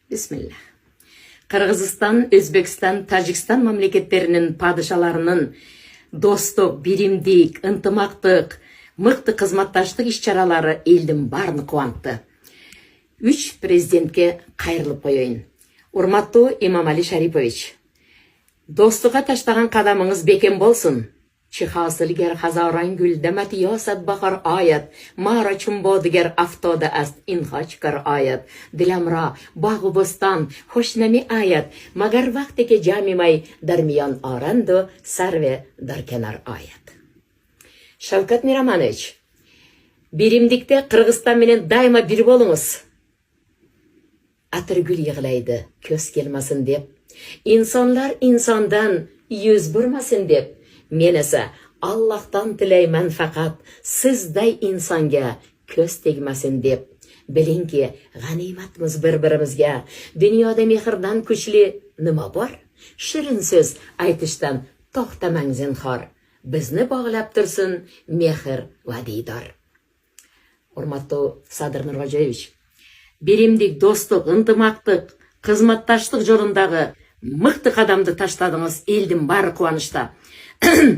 Бисмилlah. Кыргызстан, Өзбекстан, Тажикстан мамлекеттеринин падышаларынын достук, биримдик, ынтымактык, мыкты кызматташтык иш-чаралары элдин баарын кубантты. 3 президентке кайрылып коеюн. Урматтуу Имамали Шарипович, достукка таштаган кадамыңыз бекем болсун. Чихасылгер хазаран гүл демет ясат бахар аят, мара чумбодгер автода аст инхачкар аят, диламра багу бостан хошнами аят, магар вақтеке жамимай дармиян аранду сарве даркенар аят. Шавкат Мираманович, биримдикте Кыргызстан менен дайыма бир болуңуз. Атыргүл йыгылайды, көз келмасын деп, инсанлар инсандан yüz бурмасын деп, мен esa Аллахтан тилейман фақат сиздай инсанга көз тегмасын деп. Билинки, ғаниматмыз bir-birimizga. Dunyoda mehrdan kuchli nima bor? Shirin so'z aytishdan to'xtamang zinhor. Bizni bog'lab tursin mehr va diydor. Hurmatli Sadir Nurxo'jayevich, биримдик, достук, ынтымактык, кызматташтык жолундагы мыкты кадамды таштадыңыз, элдин баары кубанычта.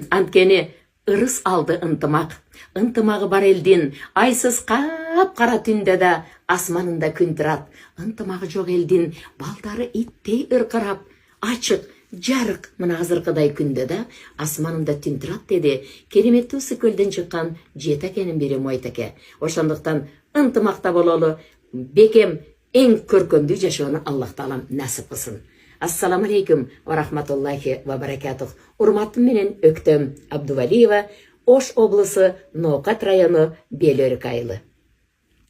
Анткени ырыс алды ынтымак. Ынтымагы бар элдин айсыз кап-кара түндө да асманында күн турат. Ынтымагы жок элдин балдары иттей ыркырап, ачык, жарык мына азыркыдай күндө да асманында түн турат деди кереметтүү Көлдөн чыккан жетекенин бири Мойтеке. Ошондуктан ынтымакта бололу, бекем эң көркөмдүү жашоону Аллах таалам насип кылсын. Ассаламу алейкум ва рахматуллахи ва баракатух. Урматтым менен Өктөм Абдувалиева, Ош облысы Ноокат району Белөрүк айылы.